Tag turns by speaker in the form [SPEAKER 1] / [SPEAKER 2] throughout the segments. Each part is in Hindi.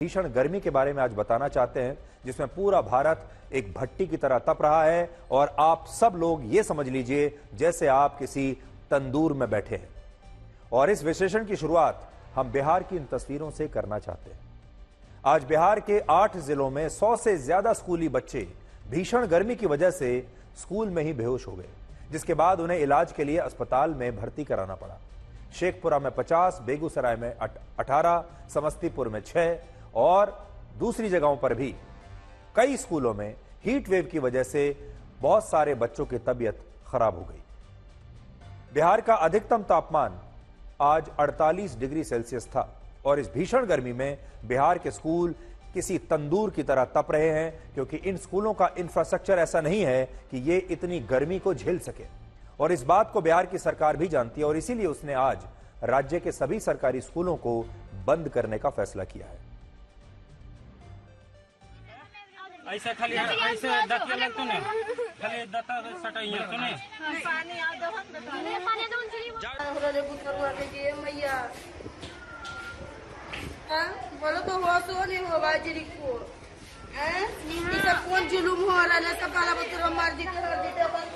[SPEAKER 1] भीषण गर्मी के बारे में आज बताना चाहते हैं, जिसमें पूरा भारत एक भट्टी की तरह तप रहा है और आप सब लोग ये समझ लीजिए जैसे आप किसी तंदूर में बैठे हैं। और इस विश्लेषण की शुरुआत हम बिहार की इन तस्वीरों से करना चाहते हैं। आज बिहार के 8 जिलों में 100 से ज्यादा स्कूली बच्चे भीषण गर्मी की वजह से स्कूल में ही बेहोश हो गए, जिसके बाद उन्हें इलाज के लिए अस्पताल में भर्ती कराना पड़ा। शेखपुरा में 50, बेगूसराय में 18, समस्तीपुर में 6 और दूसरी जगहों पर भी कई स्कूलों में हीट वेव की वजह से बहुत सारे बच्चों की तबीयत खराब हो गई। बिहार का अधिकतम तापमान आज 48 डिग्री सेल्सियस था और इस भीषण गर्मी में बिहार के स्कूल किसी तंदूर की तरह तप रहे हैं, क्योंकि इन स्कूलों का इंफ्रास्ट्रक्चर ऐसा नहीं है कि ये इतनी गर्मी को झेल सके। और इस बात को बिहार की सरकार भी जानती है और इसीलिए उसने आज राज्य के सभी सरकारी स्कूलों को बंद करने का फैसला किया है।
[SPEAKER 2] ऐसे खाली ऐसे दतिया लगतो ने खाली दता सटाइया तो ने पानी आ दो पानी दो
[SPEAKER 3] हमरा ले बुतरवा के जे मैया हां बोलो तो हो सो नहीं हो बाजरी को हैं ये सब कौन जुलुम हो रहा है? सब वाला बुतरवा मार दी कर देते बंद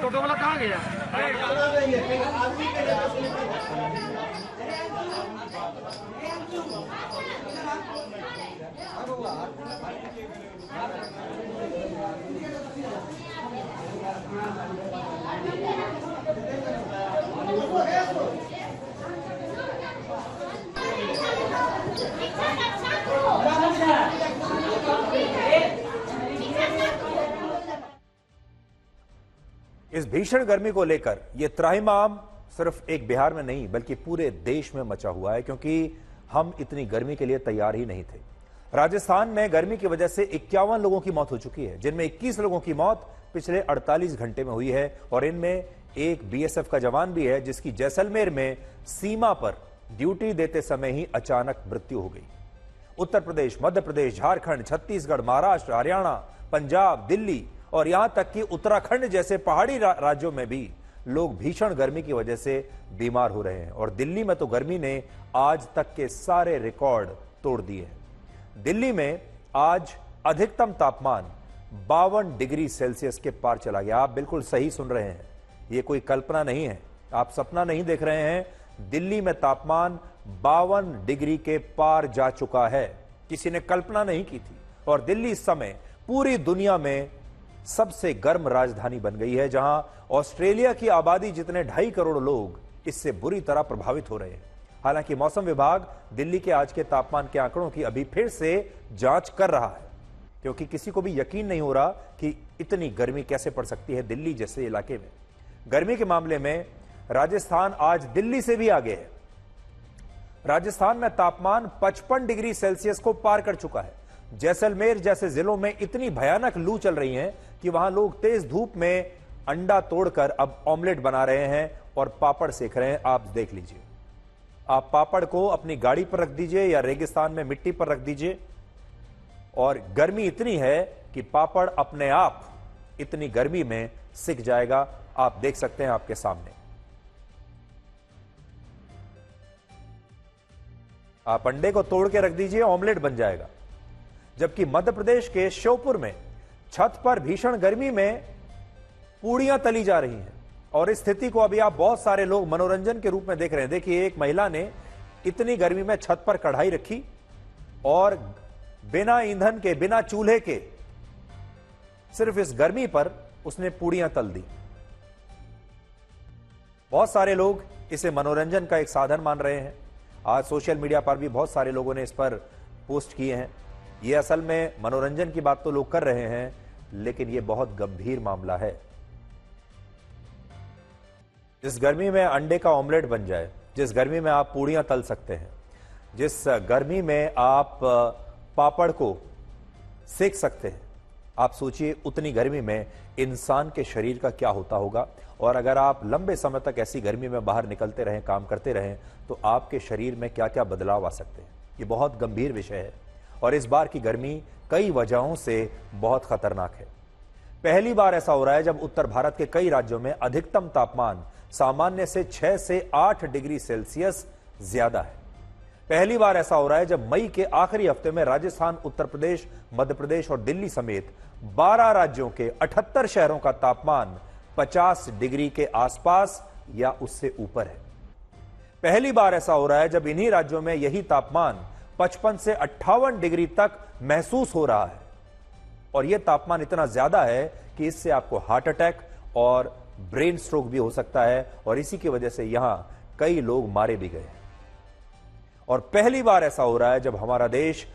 [SPEAKER 2] टोटो वाला कहां गया?
[SPEAKER 1] इस भीषण गर्मी को लेकर यह त्राहिमाम सिर्फ एक बिहार में नहीं बल्कि पूरे देश में मचा हुआ है, क्योंकि हम इतनी गर्मी के लिए तैयार ही नहीं थे। राजस्थान में गर्मी की वजह से 51 लोगों की मौत हो चुकी है, जिनमें 21 लोगों की मौत पिछले 48 घंटे में हुई है और इनमें एक बीएसएफ का जवान भी है, जिसकी जैसलमेर में सीमा पर ड्यूटी देते समय ही अचानक मृत्यु हो गई। उत्तर प्रदेश, मध्य प्रदेश, झारखंड, छत्तीसगढ़, महाराष्ट्र, हरियाणा, पंजाब, दिल्ली और यहां तक कि उत्तराखंड जैसे पहाड़ी राज्यों में भी लोग भीषण गर्मी की वजह से बीमार हो रहे हैं। और दिल्ली में तो गर्मी ने आज तक के सारे रिकॉर्ड तोड़ दिए हैं। दिल्ली में आज अधिकतम तापमान 52 डिग्री सेल्सियस के पार चला गया। आप बिल्कुल सही सुन रहे हैं, ये कोई कल्पना नहीं है, आप सपना नहीं देख रहे हैं। दिल्ली में तापमान 52 डिग्री के पार जा चुका है, किसी ने कल्पना नहीं की थी। और दिल्ली इस समय पूरी दुनिया में सबसे गर्म राजधानी बन गई है, जहां ऑस्ट्रेलिया की आबादी जितने 2.5 करोड़ लोग इससे बुरी तरह प्रभावित हो रहे हैं। हालांकि मौसम विभाग दिल्ली के आज के तापमान के आंकड़ों की अभी फिर से जांच कर रहा है, क्योंकि किसी को भी यकीन नहीं हो रहा कि इतनी गर्मी कैसे पड़ सकती है दिल्ली जैसे इलाके में। गर्मी के मामले में राजस्थान आज दिल्ली से भी आगे है। राजस्थान में तापमान 55 डिग्री सेल्सियस को पार कर चुका है। जैसलमेर जैसे जिलों में इतनी भयानक लू चल रही है कि वहां लोग तेज धूप में अंडा तोड़कर अब ऑमलेट बना रहे हैं और पापड़ सेक रहे हैं। आप देख लीजिए, आप पापड़ को अपनी गाड़ी पर रख दीजिए या रेगिस्तान में मिट्टी पर रख दीजिए और गर्मी इतनी है कि पापड़ अपने आप इतनी गर्मी में सिक जाएगा। आप देख सकते हैं आपके सामने। आप अंडे को तोड़ के रख दीजिए, ऑमलेट बन जाएगा। जबकि मध्य प्रदेश के श्योपुर में छत पर भीषण गर्मी में पूड़ियां तली जा रही हैं और इस स्थिति को अभी आप बहुत सारे लोग मनोरंजन के रूप में देख रहे हैं। देखिए, एक महिला ने इतनी गर्मी में छत पर कढ़ाई रखी और बिना ईंधन के, बिना चूल्हे के, सिर्फ इस गर्मी पर उसने पूड़ियां तल दी। बहुत सारे लोग इसे मनोरंजन का एक साधन मान रहे हैं। आज सोशल मीडिया पर भी बहुत सारे लोगों ने इस पर पोस्ट किए हैं। ये असल में मनोरंजन की बात तो लोग कर रहे हैं, लेकिन ये बहुत गंभीर मामला है। जिस गर्मी में अंडे का ऑमलेट बन जाए, जिस गर्मी में आप पूड़ियां तल सकते हैं, जिस गर्मी में आप पापड़ को सेक सकते हैं, आप सोचिए उतनी गर्मी में इंसान के शरीर का क्या होता होगा। और अगर आप लंबे समय तक ऐसी गर्मी में बाहर निकलते रहें, काम करते रहें, तो आपके शरीर में क्या क्या बदलाव आ सकते हैं। ये बहुत गंभीर विषय है और इस बार की गर्मी कई वजहों से बहुत खतरनाक है। पहली बार ऐसा हो रहा है जब उत्तर भारत के कई राज्यों में अधिकतम तापमान सामान्य से 6 से 8 डिग्री सेल्सियस ज्यादा है। पहली बार ऐसा हो रहा है जब मई के आखिरी हफ्ते में राजस्थान, उत्तर प्रदेश, मध्य प्रदेश और दिल्ली समेत 12 राज्यों के 78 शहरों का तापमान 50 डिग्री के आसपास या उससे ऊपर है। पहली बार ऐसा हो रहा है जब इन्हीं राज्यों में यही तापमान 55 से 58 डिग्री तक महसूस हो रहा है। और यह तापमान इतना ज्यादा है कि इससे आपको हार्ट अटैक और ब्रेन स्ट्रोक भी हो सकता है, और इसी की वजह से यहां कई लोग मारे भी गए हैं। और पहली बार ऐसा हो रहा है जब हमारा देश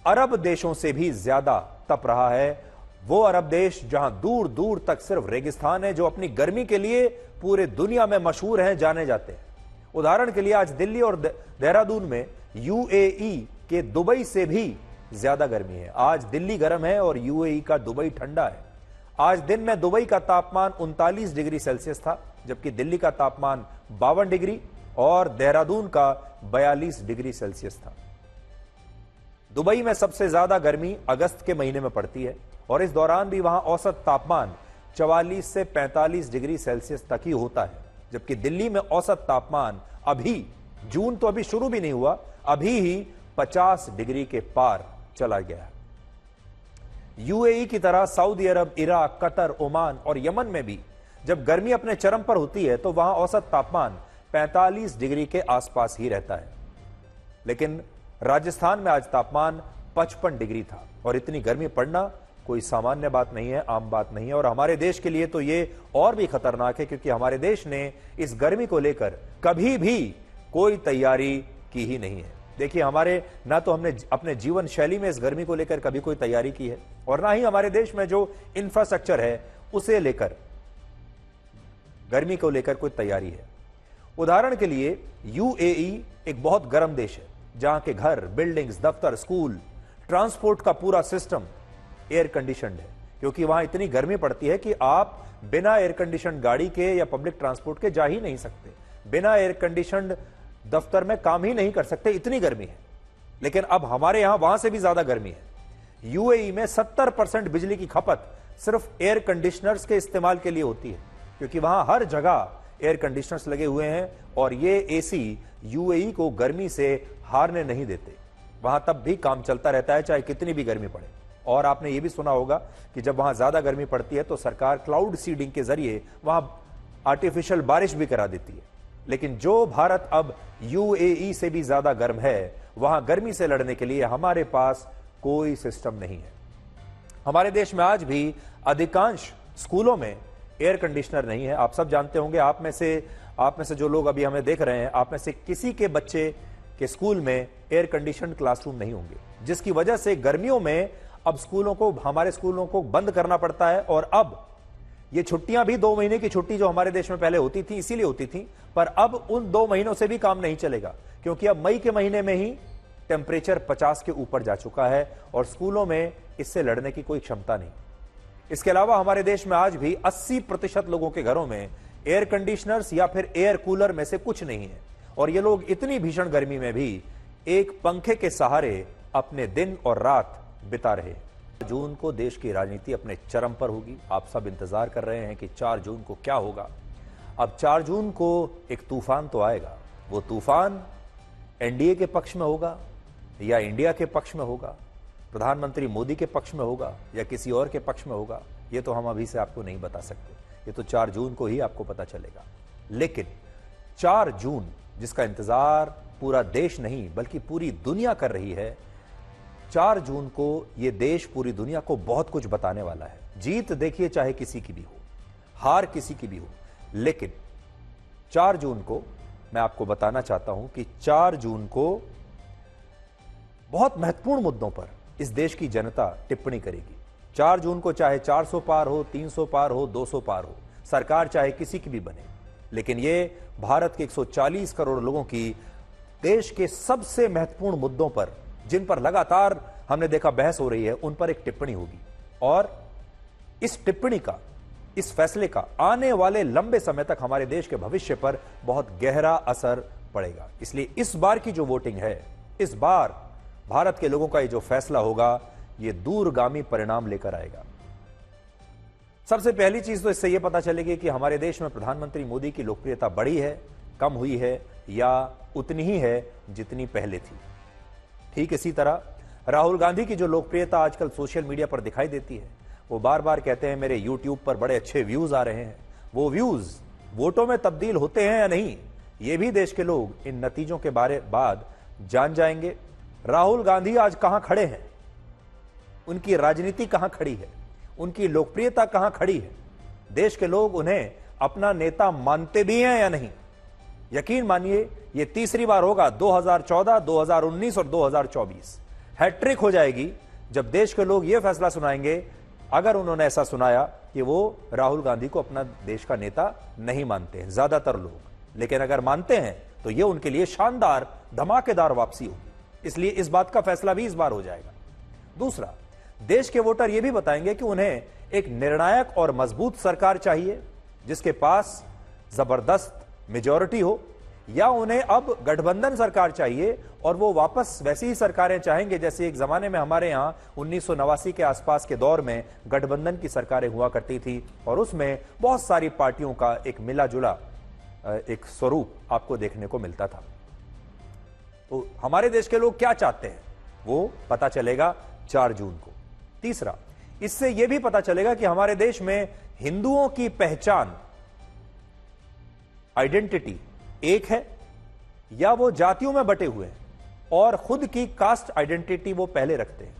[SPEAKER 1] अरब देशों से भी ज्यादा तप रहा है। वो अरब देश जहां दूर दूर तक सिर्फ रेगिस्तान है, जो अपनी गर्मी के लिए पूरे दुनिया में मशहूर हैं, जाने जाते हैं। उदाहरण के लिए आज दिल्ली और देहरादून में यूएई के दुबई से भी ज्यादा गर्मी है। आज दिल्ली गर्म है और यूएई का दुबई ठंडा है। आज दिन में दुबई का तापमान 39 डिग्री सेल्सियस था, जबकि दिल्ली का तापमान 52 डिग्री और देहरादून का 42 डिग्री सेल्सियस था। दुबई में सबसे ज्यादा गर्मी अगस्त के महीने में पड़ती है और इस दौरान भी वहां औसत तापमान 44 से 45 डिग्री सेल्सियस तक ही होता है, जबकि दिल्ली में औसत तापमान अभी, जून तो अभी शुरू भी नहीं हुआ, अभी ही 50 डिग्री के पार चला गया है। यूएई की तरह सऊदी अरब, इराक, कतर, ओमान और यमन में भी जब गर्मी अपने चरम पर होती है तो वहां औसत तापमान 45 डिग्री के आसपास ही रहता है। लेकिन राजस्थान में आज तापमान 55 डिग्री था और इतनी गर्मी पड़ना कोई सामान्य बात नहीं है, आम बात नहीं है। और हमारे देश के लिए तो ये और भी खतरनाक है, क्योंकि हमारे देश ने इस गर्मी को लेकर कभी भी कोई तैयारी की ही नहीं है। देखिए, हमारे ना तो हमने अपने जीवन शैली में इस गर्मी को लेकर कभी कोई तैयारी की है, और ना ही हमारे देश में जो इंफ्रास्ट्रक्चर है उसे लेकर, गर्मी को लेकर कोई तैयारी है। उदाहरण के लिए यूएई एक बहुत गर्म देश है, जहां के घर, बिल्डिंग्स, दफ्तर, स्कूल, ट्रांसपोर्ट का पूरा सिस्टम एयर कंडीशनड है, क्योंकि वहां इतनी गर्मी पड़ती है कि आप बिना एयर कंडीशनड गाड़ी के या पब्लिक ट्रांसपोर्ट के जा ही नहीं सकते, बिना एयर कंडीशनड दफ्तर में काम ही नहीं कर सकते, इतनी गर्मी है। लेकिन अब हमारे यहां वहां से भी ज्यादा गर्मी है। यूएई में 70% बिजली की खपत सिर्फ एयर कंडीशनर्स के इस्तेमाल के लिए होती है, क्योंकि वहां हर जगह एयर कंडीशनर्स लगे हुए हैं और ये एसी यूएई को गर्मी से हारने नहीं देते। वहां तब भी काम चलता रहता है, चाहे कितनी भी गर्मी पड़े। और आपने ये भी सुना होगा कि जब वहां ज्यादा गर्मी पड़ती है तो सरकार क्लाउड सीडिंग के जरिए वहां आर्टिफिशियल बारिश भी करा देती है। लेकिन जो भारत अब यूएई से भी ज्यादा गर्म है, वहां गर्मी से लड़ने के लिए हमारे पास कोई सिस्टम नहीं है। हमारे देश में आज भी अधिकांश स्कूलों में एयर कंडीशनर नहीं है। आप सब जानते होंगे, आप में से जो लोग अभी हमें देख रहे हैं, आप में से किसी के बच्चे के स्कूल में एयर कंडीशनड क्लासरूम नहीं होंगे, जिसकी वजह से गर्मियों में अब हमारे स्कूलों को बंद करना पड़ता है। और अब ये छुट्टियां भी 2 महीने की छुट्टी जो हमारे देश में पहले होती थी इसीलिए होती थी, पर अब उन 2 महीनों से भी काम नहीं चलेगा, क्योंकि अब मई के महीने में ही टेम्परेचर 50 के ऊपर जा चुका है और स्कूलों में इससे लड़ने की कोई क्षमता नहीं। इसके अलावा हमारे देश में आज भी 80% लोगों के घरों में एयर कंडीशनर्स या फिर एयर कूलर में से कुछ नहीं है, और ये लोग इतनी भीषण गर्मी में भी एक पंखे के सहारे अपने दिन और रात बिता रहे। जून को देश की राजनीति अपने चरम पर होगी। आप सब इंतजार कर रहे हैं कि 4 जून को क्या होगा। अब 4 जून को एक तूफान तो आएगा। वो तूफान एनडीए के पक्ष में होगा या इंडिया के पक्ष में होगा, प्रधानमंत्री मोदी के पक्ष में होगा या किसी और के पक्ष में होगा, ये तो हम अभी से आपको नहीं बता सकते। ये तो 4 जून को ही आपको पता चलेगा। लेकिन 4 जून जिसका इंतजार पूरा देश नहीं बल्कि पूरी दुनिया कर रही है, 4 जून को यह देश पूरी दुनिया को बहुत कुछ बताने वाला है। जीत देखिए चाहे किसी की भी हो, हार किसी की भी हो, लेकिन 4 जून को मैं आपको बताना चाहता हूं कि 4 जून को बहुत महत्वपूर्ण मुद्दों पर इस देश की जनता टिप्पणी करेगी। 4 जून को चाहे 400 पार हो, 300 पार हो, 200 पार हो, सरकार चाहे किसी की भी बने, लेकिन यह भारत के 140 करोड़ लोगों की देश के सबसे महत्वपूर्ण मुद्दों पर, जिन पर लगातार हमने देखा बहस हो रही है, उन पर एक टिप्पणी होगी। और इस टिप्पणी का, इस फैसले का आने वाले लंबे समय तक हमारे देश के भविष्य पर बहुत गहरा असर पड़ेगा। इसलिए इस बार की जो वोटिंग है, इस बार भारत के लोगों का ये जो फैसला होगा, ये दूरगामी परिणाम लेकर आएगा। सबसे पहली चीज तो इससे यह पता चलेगी कि हमारे देश में प्रधानमंत्री मोदी की लोकप्रियता बढ़ी है, कम हुई है या उतनी ही है जितनी पहले थी। ठीक इसी तरह राहुल गांधी की जो लोकप्रियता आजकल सोशल मीडिया पर दिखाई देती है, वो बार बार कहते हैं मेरे यूट्यूब पर बड़े अच्छे व्यूज आ रहे हैं। वो व्यूज वोटों में तब्दील होते हैं या नहीं, ये भी देश के लोग इन नतीजों के बाद जान जाएंगे। राहुल गांधी आज कहां खड़े हैं, उनकी राजनीति कहां खड़ी है, उनकी लोकप्रियता कहां खड़ी है, देश के लोग उन्हें अपना नेता मानते भी हैं या नहीं। यकीन मानिए ये तीसरी बार होगा, 2014, 2019 और 2024 हैट्रिक हो जाएगी जब देश के लोग यह फैसला सुनाएंगे, अगर उन्होंने ऐसा सुनाया कि वो राहुल गांधी को अपना देश का नेता नहीं मानते हैं ज्यादातर लोग, लेकिन अगर मानते हैं तो यह उनके लिए शानदार धमाकेदार वापसी होगी। इसलिए इस बात का फैसला भी इस बार हो जाएगा। दूसरा, देश के वोटर यह भी बताएंगे कि उन्हें एक निर्णायक और मजबूत सरकार चाहिए जिसके पास जबरदस्त मेजॉरिटी हो, या उन्हें अब गठबंधन सरकार चाहिए और वो वापस वैसी ही सरकारें चाहेंगे जैसे एक जमाने में हमारे यहां 1989 के आसपास के दौर में गठबंधन की सरकारें हुआ करती थी और उसमें बहुत सारी पार्टियों का एक मिला जुला एक स्वरूप आपको देखने को मिलता था। तो हमारे देश के लोग क्या चाहते हैं वो पता चलेगा 4 जून को। तीसरा, इससे यह भी पता चलेगा कि हमारे देश में हिंदुओं की पहचान, आइडेंटिटी एक है या वो जातियों में बटे हुए हैं और खुद की कास्ट आइडेंटिटी वो पहले रखते हैं।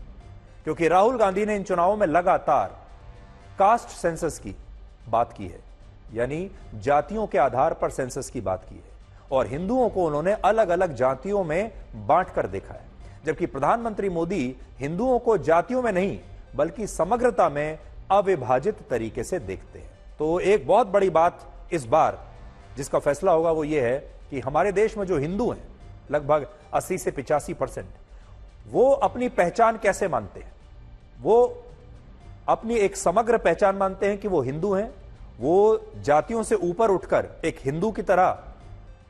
[SPEAKER 1] क्योंकि राहुल गांधी ने इन चुनावों में लगातार कास्ट सेंसस की बात की है, यानी जातियों के आधार पर सेंसस की बात की है, और हिंदुओं को उन्होंने अलग अलग जातियों में बांट कर देखा है। जबकि प्रधानमंत्री मोदी हिंदुओं को जातियों में नहीं बल्कि समग्रता में अविभाजित तरीके से देखते हैं। तो एक बहुत बड़ी बात इस बार जिसका फैसला होगा वो ये है कि हमारे देश में जो हिंदू हैं लगभग 80 से 85%, वो अपनी पहचान कैसे मानते हैं। वो अपनी एक समग्र पहचान मानते हैं कि वो हिंदू हैं, वो जातियों से ऊपर उठकर एक हिंदू की तरह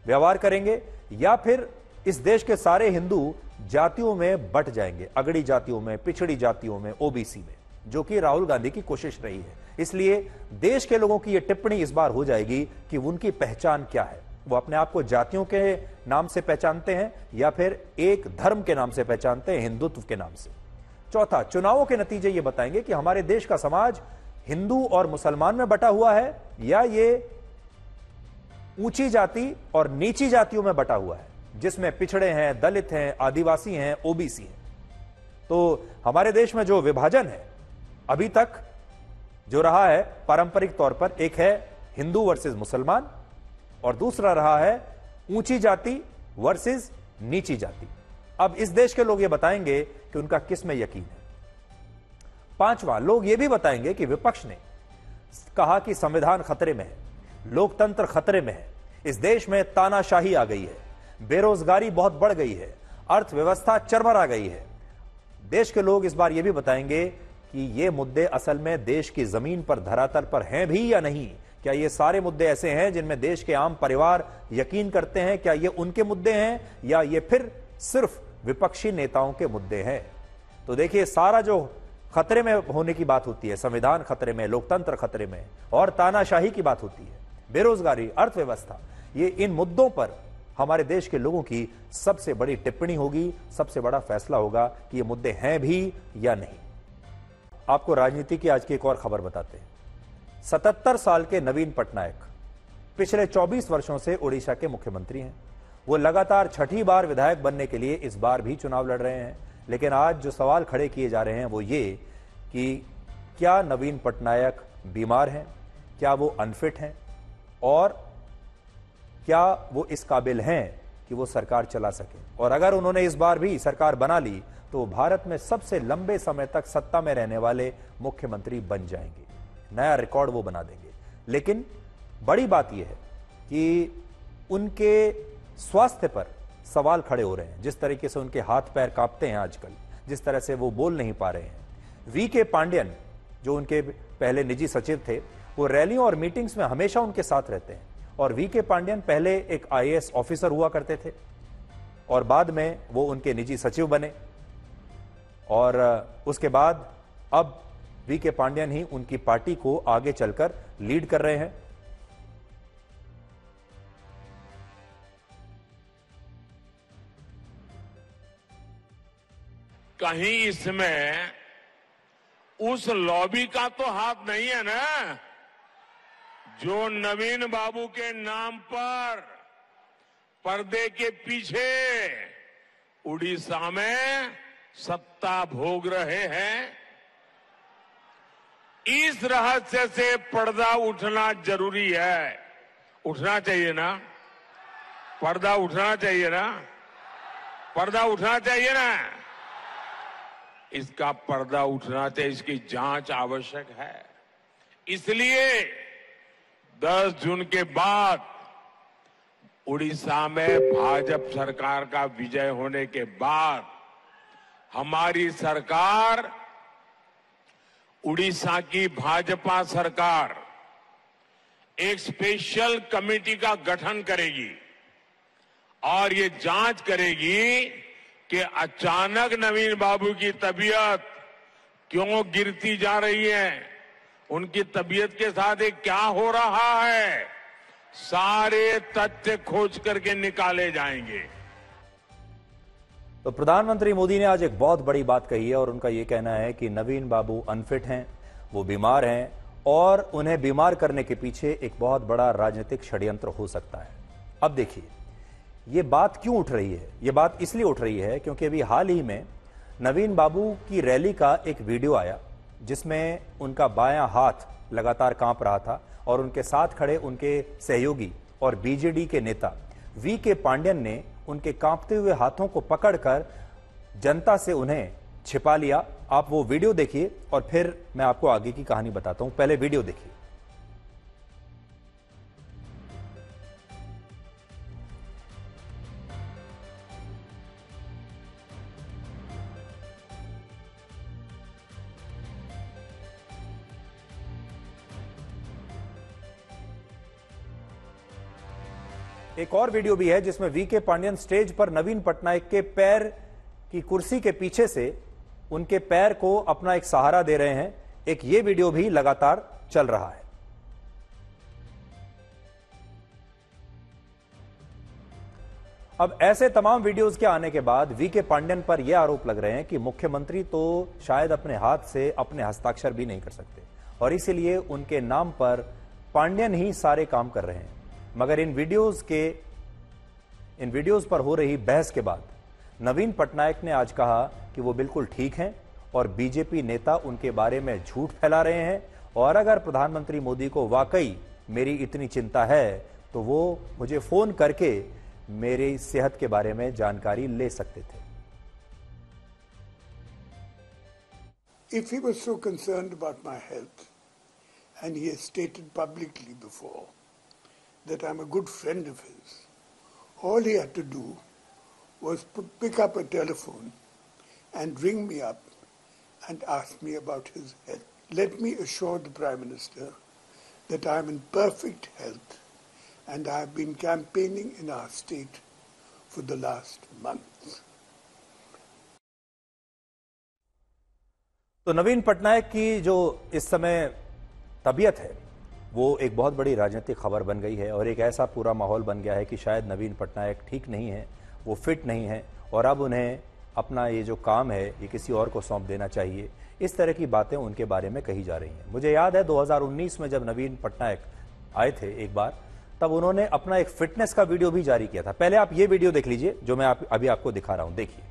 [SPEAKER 1] व्यवहार करेंगे, या फिर इस देश के सारे हिंदू जातियों में बट जाएंगे, अगड़ी जातियों में, पिछड़ी जातियों में, ओबीसी में, जो कि राहुल गांधी की कोशिश रही है। इसलिए देश के लोगों की यह टिप्पणी इस बार हो जाएगी कि उनकी पहचान क्या है, वो अपने आप को जातियों के नाम से पहचानते हैं या फिर एक धर्म के नाम से पहचानते हैं, हिंदुत्व के नाम से। चौथा, चुनावों के नतीजे ये बताएंगे कि हमारे देश का समाज हिंदू और मुसलमान में बटा हुआ है या ये ऊंची जाति और नीची जातियों में बटा हुआ है, जिसमें पिछड़े हैं, दलित हैं, आदिवासी हैं, ओबीसी हैं। तो हमारे देश में जो विभाजन है अभी तक जो रहा है पारंपरिक तौर पर, एक है हिंदू वर्सेस मुसलमान और दूसरा रहा है ऊंची जाति वर्सेस नीची जाति। अब इस देश के लोग ये बताएंगे कि उनका किस में यकीन है। पांचवां, लोग ये भी बताएंगे कि विपक्ष ने कहा कि संविधान खतरे में है, लोकतंत्र खतरे में है, इस देश में तानाशाही आ गई है, बेरोजगारी बहुत बढ़ गई है, अर्थव्यवस्था चरमरा गई है। देश के लोग इस बार यह भी बताएंगे कि ये मुद्दे असल में देश की जमीन पर, धरातल पर हैं भी या नहीं। क्या ये सारे मुद्दे ऐसे हैं जिनमें देश के आम परिवार यकीन करते हैं? क्या ये उनके मुद्दे हैं या ये फिर सिर्फ विपक्षी नेताओं के मुद्दे हैं? तो देखिए, सारा जो खतरे में होने की बात होती है, संविधान खतरे में, लोकतंत्र खतरे में और तानाशाही की बात होती है, बेरोजगारी, अर्थव्यवस्था, ये इन मुद्दों पर हमारे देश के लोगों की सबसे बड़ी टिप्पणी होगी, सबसे बड़ा फैसला होगा कि ये मुद्दे हैं भी या नहीं। आपको राजनीति की आज की एक और खबर बताते हैं। 77 साल के नवीन पटनायक पिछले 24 वर्षों से ओडिशा के मुख्यमंत्री हैं। वो लगातार छठी बार विधायक बनने के लिए इस बार भी चुनाव लड़ रहे हैं। लेकिन आज जो सवाल खड़े किए जा रहे हैं वो ये कि क्या नवीन पटनायक बीमार हैं, क्या वो अनफिट हैं और क्या वो इस काबिल हैं कि वो सरकार चला सके। और अगर उन्होंने इस बार भी सरकार बना ली तो भारत में सबसे लंबे समय तक सत्ता में रहने वाले मुख्यमंत्री बन जाएंगे, नया रिकॉर्ड वो बना देंगे। लेकिन बड़ी बात यह है कि उनके स्वास्थ्य पर सवाल खड़े हो रहे हैं। जिस तरीके से उनके हाथ पैर कांपते हैं आजकल, जिस तरह से वो बोल नहीं पा रहे हैं। वीके पांड्यन जो उनके पहले निजी सचिव थे, वो रैलियों और मीटिंग्स में हमेशा उनके साथ रहते हैं। और वीके पांड्यन पहले एक आईएएस ऑफिसर हुआ करते थे और बाद में वो उनके निजी सचिव बने और उसके बाद अब वीके पांड्यन ही उनकी पार्टी को आगे चलकर लीड कर रहे हैं।
[SPEAKER 4] कहीं इसमें उस लॉबी का तो हाथ नहीं है ना, जो नवीन बाबू के नाम पर पर्दे के पीछे उड़ीसा में सत्ता भोग रहे हैं। इस रहस्य से पर्दा उठना जरूरी है। उठना चाहिए ना, पर्दा उठना चाहिए ना, पर्दा उठना चाहिए ना। इसका पर्दा उठना चाहिए, इसकी जांच आवश्यक है। इसलिए 10 जून के बाद उड़ीसा में भाजपा सरकार का विजय होने के बाद हमारी सरकार, उड़ीसा की भाजपा सरकार एक स्पेशल कमेटी का गठन करेगी और ये जांच करेगी कि अचानक नवीन बाबू की तबीयत क्यों गिरती जा रही है, उनकी तबीयत के साथ एक क्या हो रहा है, सारे तथ्य खोज करके निकाले जाएंगे।
[SPEAKER 1] तो प्रधानमंत्री मोदी ने आज एक बहुत बड़ी बात कही है और उनका यह कहना है कि नवीन बाबू अनफिट हैं, वो बीमार हैं और उन्हें बीमार करने के पीछे एक बहुत बड़ा राजनीतिक षड्यंत्र हो सकता है। अब देखिए ये बात क्यों उठ रही है। ये बात इसलिए उठ रही है क्योंकि अभी हाल ही में नवीन बाबू की रैली का एक वीडियो आया जिसमें उनका बायां हाथ लगातार कांप रहा था और उनके साथ खड़े उनके सहयोगी और बीजेडी के नेता वीके पांड्यन ने उनके कांपते हुए हाथों को पकड़कर जनता से उन्हें छिपा लिया। आप वो वीडियो देखिए और फिर मैं आपको आगे की कहानी बताता हूं। पहले वीडियो देखिए। एक और वीडियो भी है जिसमें वीके पांड्यन स्टेज पर नवीन पटनायक के पैर की कुर्सी के पीछे से उनके पैर को अपना एक सहारा दे रहे हैं। एक ये वीडियो भी लगातार चल रहा है। अब ऐसे तमाम वीडियोस के आने के बाद वीके पांड्यन पर यह आरोप लग रहे हैं कि मुख्यमंत्री तो शायद अपने हाथ से अपने हस्ताक्षर भी नहीं कर सकते और इसीलिए उनके नाम पर पांड्यन ही सारे काम कर रहे हैं। मगर इन वीडियोस पर हो रही बहस के बाद नवीन पटनायक ने आज कहा कि वो बिल्कुल ठीक हैं और बीजेपी नेता उनके बारे में झूठ फैला रहे हैं और अगर प्रधानमंत्री मोदी को वाकई मेरी इतनी चिंता है तो वो मुझे फोन करके मेरी सेहत के बारे में जानकारी ले सकते थे।
[SPEAKER 5] If he was so concerned about my health and he has stated publicly before that I'm a good friend of his, all he had to do was pick up a telephone and ring me up and ask me about his health. Let me assure the Prime Minister that I am in perfect health and I have been campaigning in our state for the last month.
[SPEAKER 1] तो नवीन पटनायक की जो इस समय तबीयत है वो एक बहुत बड़ी राजनीतिक खबर बन गई है और एक ऐसा पूरा माहौल बन गया है कि शायद नवीन पटनायक ठीक नहीं है, वो फिट नहीं है और अब उन्हें अपना ये जो काम है ये किसी और को सौंप देना चाहिए। इस तरह की बातें उनके बारे में कही जा रही हैं। मुझे याद है 2019 में जब नवीन पटनायक आए थे एक बार, तब उन्होंने अपना एक फिटनेस का वीडियो भी जारी किया था। पहले आप ये वीडियो देख लीजिए जो मैं अभी आपको दिखा रहा हूं, देखिए।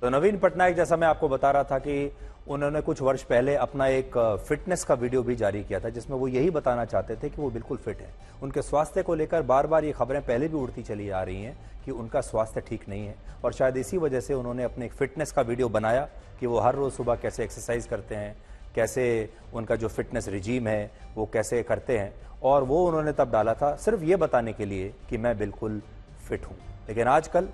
[SPEAKER 1] तो नवीन पटनायक, जैसा मैं आपको बता रहा था कि उन्होंने कुछ वर्ष पहले अपना एक फिटनेस का वीडियो भी जारी किया था जिसमें वो यही बताना चाहते थे कि वो बिल्कुल फिट हैं। उनके स्वास्थ्य को लेकर बार बार ये खबरें पहले भी उड़ती चली आ रही हैं कि उनका स्वास्थ्य ठीक नहीं है और शायद इसी वजह से उन्होंने अपने एक फिटनेस का वीडियो बनाया कि वो हर रोज सुबह कैसे एक्सरसाइज करते हैं, कैसे उनका जो फिटनेस रिजीम है वो कैसे करते हैं, और वो उन्होंने तब डाला था सिर्फ ये बताने के लिए कि मैं बिल्कुल फिट हूं। लेकिन आजकल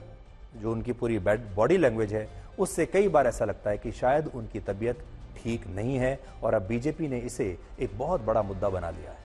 [SPEAKER 1] जो उनकी पूरी बॉडी लैंग्वेज है उससे कई बार ऐसा लगता है कि शायद उनकी तबीयत ठीक नहीं है, और अब बीजेपी ने इसे एक बहुत बड़ा मुद्दा बना लिया है।